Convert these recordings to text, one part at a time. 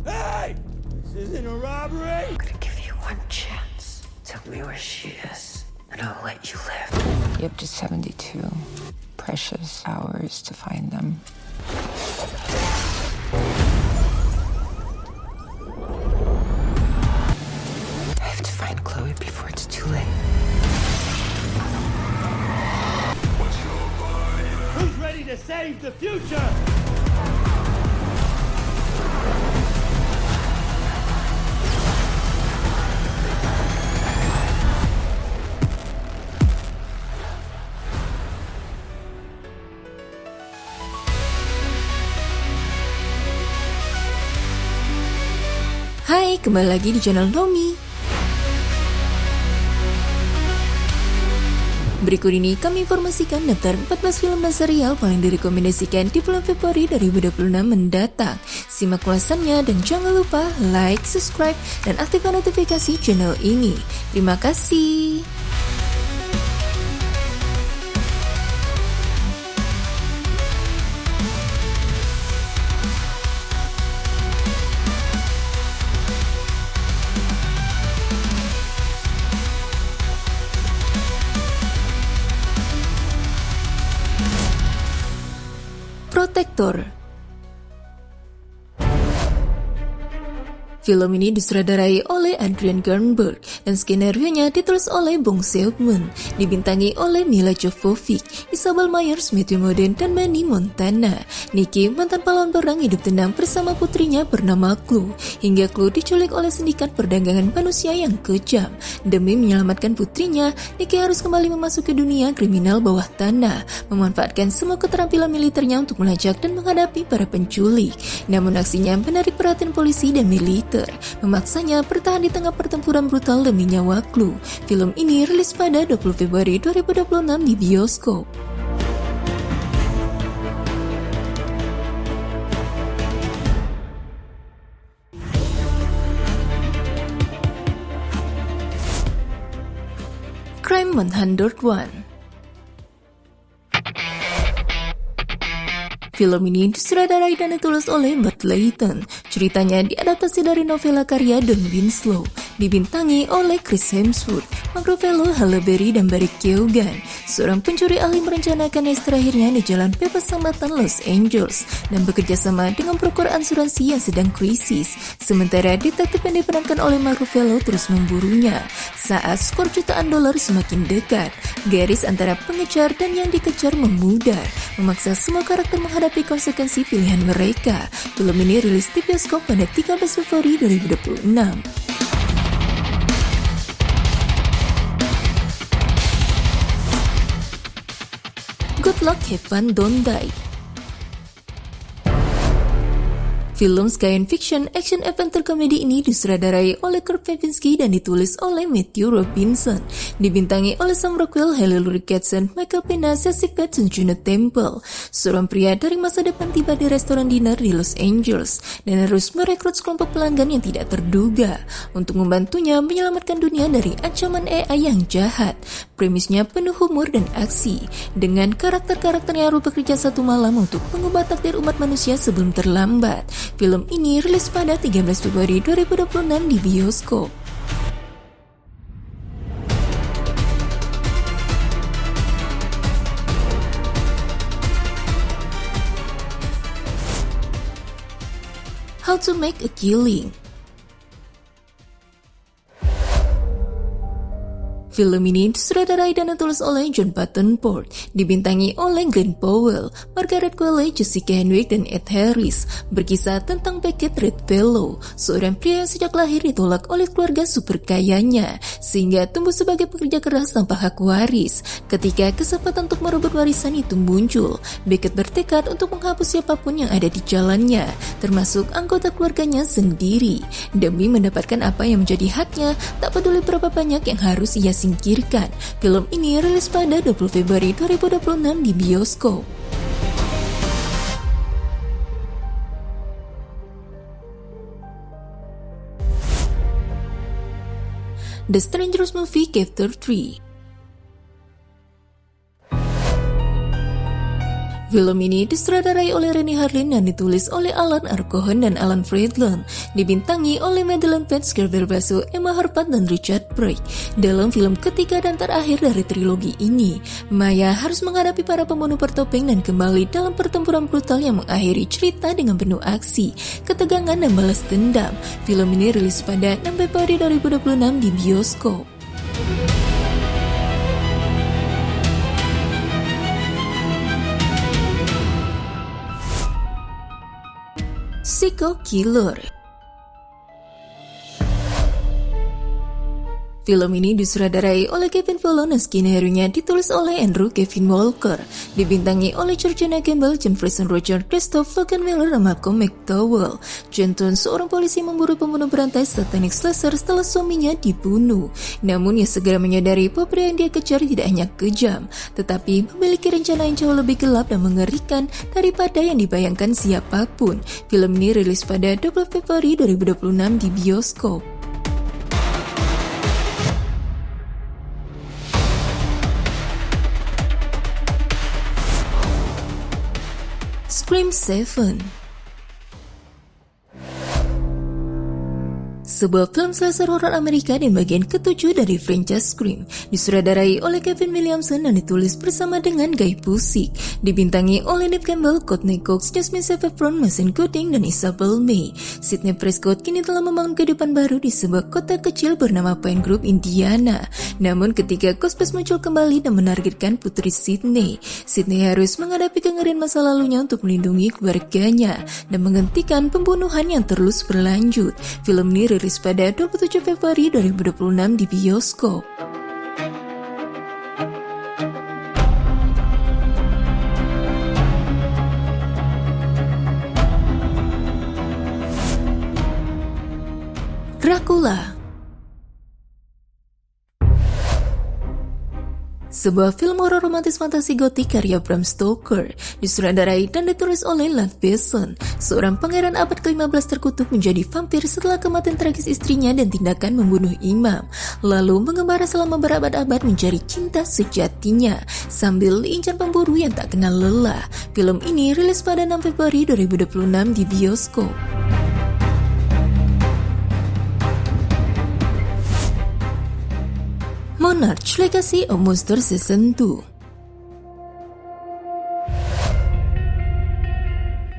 Hey! This isn't a robbery! I'm gonna give you one chance. Tell me where she is, and I'll let you live. You have just 72 precious hours to find them. I have to find Chloe before it's too late. Who's ready to save the future? Hai, kembali lagi di channel Nomi. Berikut ini kami informasikan daftar 14 film dan serial paling direkomendasikan di bulan Februari 2026 mendatang. Simak ulasannya dan jangan lupa like, subscribe, dan aktifkan notifikasi channel ini. Terima kasih. Protector. Film ini disutradarai oleh Adrian Gernberg dan skenario-nya ditulis oleh Bong Seok-moon, dibintangi oleh Mila Jovovich, Isabel Myers, Matthew Modine, dan Mandy Montana. Nikki, mantan pahlawan perang, hidup tenang bersama putrinya bernama Chloe, hingga Chloe diculik oleh sindikat perdagangan manusia yang kejam. Demi menyelamatkan putrinya, Nikki harus kembali memasuki dunia kriminal bawah tanah, memanfaatkan semua keterampilan militernya untuk melacak dan menghadapi para penculik. Namun aksinya menarik perhatian polisi dan militer, memaksanya bertahan di tengah pertempuran brutal demi nyawa Chloe. Film ini rilis pada 20 Februari 2026 di bioskop. Crime 101. Film ini disutradarai dan ditulis oleh Matt Layton. Ceritanya diadaptasi dari novela karya Don Winslow, dibintangi oleh Chris Hemsworth, Mark Ruffalo, Halle Berry, dan Barry Keoghan. Seorang pencuri ahli merencanakan race terakhirnya di jalan bebas hambatan Los Angeles dan bekerja sama dengan broker asuransi yang sedang krisis. Sementara detektif yang diperankan oleh Mark Ruffalo terus memburunya. Saat skor jutaan dolar semakin dekat, garis antara pengejar dan yang dikejar memudar, memaksa semua karakter menghadapi konsekuensi pilihan mereka. Film ini rilis di bioskop pada 13 Februari 2026. Good Luck, Have Fun, Don't Die. Film science fiction action adventure komedi ini disutradarai oleh Kurt Verbinski dan ditulis oleh Matthew Robinson, dibintangi oleh Sam Rockwell, Haley Lurie Katzen, Michael Pena, Sassy Betts, dan Juno Temple. Seorang pria dari masa depan tiba di restoran dinner di Los Angeles dan harus merekrut sekelompok pelanggan yang tidak terduga untuk membantunya menyelamatkan dunia dari ancaman AI yang jahat. Premisnya penuh humor dan aksi, dengan karakter-karakter yang harus bekerja satu malam untuk mengubah takdir umat manusia sebelum terlambat. Film ini rilis pada 13 Februari 2026 di bioskop. How to Make a Killing. Film ini disutradarai dan ditulis oleh John Patton Ford, dibintangi oleh Glenn Powell, Margaret Qualley, Jessica Henwick, dan Ed Harris. Berkisah tentang Beckett Redfellow, seorang pria yang sejak lahir ditolak oleh keluarga super kayanya, sehingga tumbuh sebagai pekerja keras tanpa hak waris. Ketika kesempatan untuk merebut warisan itu muncul, Beckett bertekad untuk menghapus siapapun yang ada di jalannya, termasuk anggota keluarganya sendiri, demi mendapatkan apa yang menjadi haknya, tak peduli berapa banyak yang harus ia singkirkan. Film ini rilis pada 20 Februari 2026 di bioskop. The Strangers Movie Chapter 3. Film ini disutradarai oleh Renny Harlin dan ditulis oleh Alan R. Cohen dan Alan Friedland, dibintangi oleh Madeleine Petsch, Gabriel Basso, Emma Harpat, dan Richard Brake. Dalam film ketiga dan terakhir dari trilogi ini, Maya harus menghadapi para pembunuh bertopeng dan kembali dalam pertempuran brutal yang mengakhiri cerita dengan penuh aksi, ketegangan, dan balas dendam. Film ini rilis pada 6 Februari 2026 di bioskop. Psycho Killer. Film ini disutradarai oleh Kevin Follow dan skenario-nya ditulis oleh Andrew Kevin Walker, dibintangi oleh Georgina Campbell, Jefferson Roger, Christoph Logan Miller, dan Malcolm McDowell. Janton, seorang polisi memburu pembunuh berantai Satanic Slasher setelah suaminya dibunuh. Namun ia segera menyadari bahwa pria yang dia kejar tidak hanya kejam, tetapi memiliki rencana yang jauh lebih gelap dan mengerikan daripada yang dibayangkan siapapun. Film ini rilis pada 20 Februari 2026 di bioskop. Scream 7. Sebuah film slasher horor Amerika di bagian ke-7 dari franchise Scream, disutradarai oleh Kevin Williamson dan ditulis bersama dengan Guy Busick, dibintangi oleh Neve Campbell, Courtney Cox, Jasmine Safefron, Mason Gooding, dan Isabel May. Sidney Prescott kini telah membangun kehidupan baru di sebuah kota kecil bernama Pine Grove, Indiana. Namun ketika Ghostface muncul kembali dan menargetkan putri Sidney harus menghadapi kengerian masa lalunya untuk melindungi keluarganya dan menghentikan pembunuhan yang terus berlanjut. Film ini rilis pada 27 Februari 2026 di bioskop. Dracula. Sebuah film horor romantis fantasi gotik karya Bram Stoker, disutradarai dan ditulis oleh Luc Besson. Seorang pangeran abad ke-15 terkutuk menjadi vampir setelah kematian tragis istrinya dan tindakan membunuh imam, lalu mengembara selama berabad-abad mencari cinta sejatinya sambil diincar pemburu yang tak kenal lelah. Film ini rilis pada 6 Februari 2026 di bioskop. Monarch: Legacy of Monsters Season 2.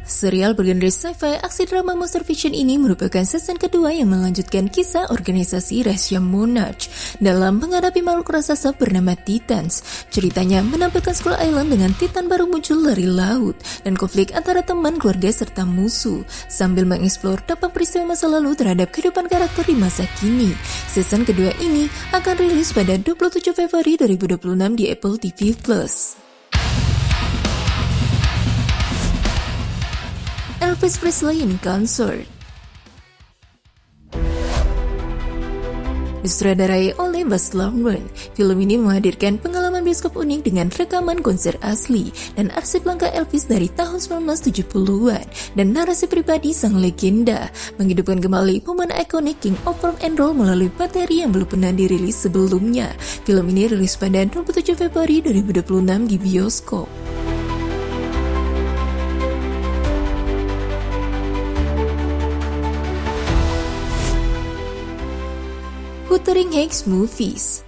Serial bergenre sci-fi aksi drama monster fiction ini merupakan season kedua yang melanjutkan kisah organisasi rahasia Monarch dalam menghadapi makhluk raksasa bernama Titans. Ceritanya menampilkan Skull Island dengan Titan baru muncul dari laut dan konflik antara teman, keluarga, serta musuh, sambil mengeksplor dampak peristiwa masa lalu terhadap kehidupan karakter di masa kini. Season kedua ini akan rilis pada 27 Februari 2026 di Apple TV+. Elvis Presley in Concert. Disutradarai oleh Baz Luhrmann, film ini menghadirkan pengalaman bioskop unik dengan rekaman konser asli dan arsip langka Elvis dari tahun 1970-an dan narasi pribadi sang legenda, menghidupkan kembali momen ikonik King of Rock and Roll melalui materi yang belum pernah dirilis sebelumnya. Film ini rilis pada 27 Februari 2026 di bioskop. Wuthering Heights Movies.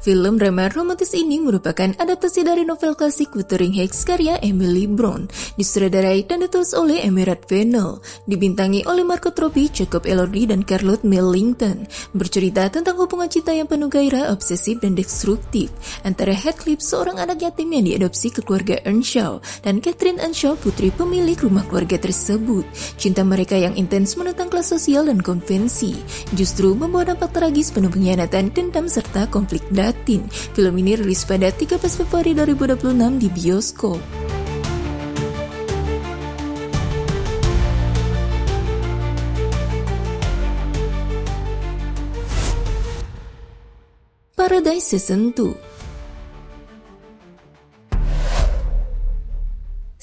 Film drama romantis ini merupakan adaptasi dari novel klasik Wuthering Heights karya Emily Brown, disutradarai dan ditulis oleh Emerald Fennell, dibintangi oleh Margot Robbie, Jacob Elordi, dan Charlotte Millington. Bercerita tentang hubungan cinta yang penuh gairah, obsesif, dan destruktif antara Heathcliff, seorang anak yatim yang diadopsi ke keluarga Earnshaw, dan Catherine Earnshaw, putri pemilik rumah keluarga tersebut. Cinta mereka yang intens menentang kelas sosial dan konvensi justru membawa dampak tragis penuh pengkhianatan, dendam, serta konflik batin. Film ini rilis pada 13 Februari 2026 di bioskop. Paradise Season 2.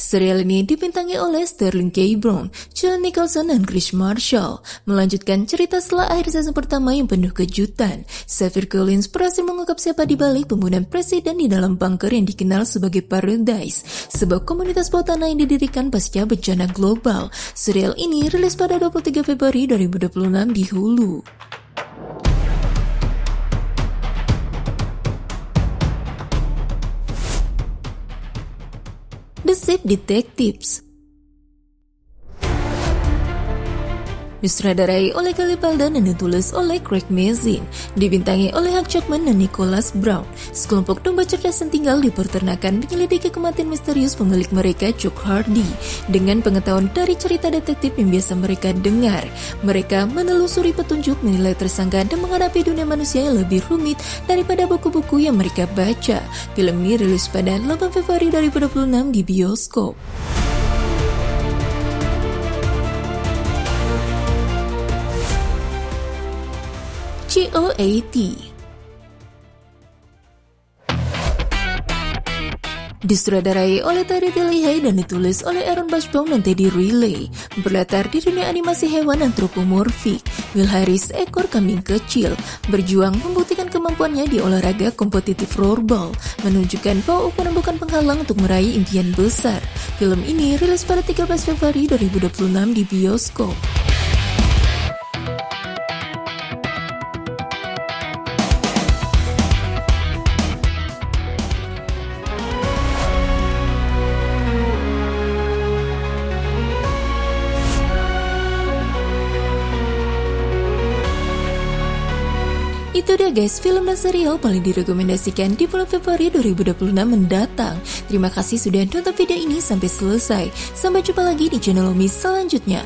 Serial ini dibintangi oleh Sterling K. Brown, John Nicholson, dan Chris Marshall. Melanjutkan cerita setelah akhir season pertama yang penuh kejutan. Xavier Collins berhasil mengungkap siapa di balik pembunuhan presiden di dalam bunker yang dikenal sebagai Paradise, sebuah komunitas bawah tanah yang didirikan pasca bencana global. Serial ini rilis pada 23 Februari 2026 di Hulu. The Ship Detectives disutradarai oleh Kelly Paldan dan ditulis oleh Craig Mazin, dibintangi oleh Hugh Jackman dan Nicholas Brown. Sekelompok domba cerdas yang tinggal di peternakan menyelidiki kematian misterius pemilik mereka, Chuck Hardy. Dengan pengetahuan dari cerita detektif yang biasa mereka dengar, mereka menelusuri petunjuk, menilai tersangka, dan menghadapi dunia manusia yang lebih rumit daripada buku-buku yang mereka baca. Film ini rilis pada 8 Februari 2026 di bioskop. GOAT disutradarai oleh Terry Tilley dan ditulis oleh Aaron Bushbaum dan Teddy Riley. Berlatar di dunia animasi hewan antropomorfik, Will Harris, ekor kambing kecil, berjuang membuktikan kemampuannya di olahraga kompetitif floorball, menunjukkan bahwa ukuran bukan penghalang untuk meraih impian besar. Film ini rilis pada 13 Februari 2026 di bioskop. Itu dia guys, film dan serial paling direkomendasikan di bulan Februari 2026 mendatang. Terima kasih sudah nonton video ini sampai selesai. Sampai jumpa lagi di channel Umi selanjutnya.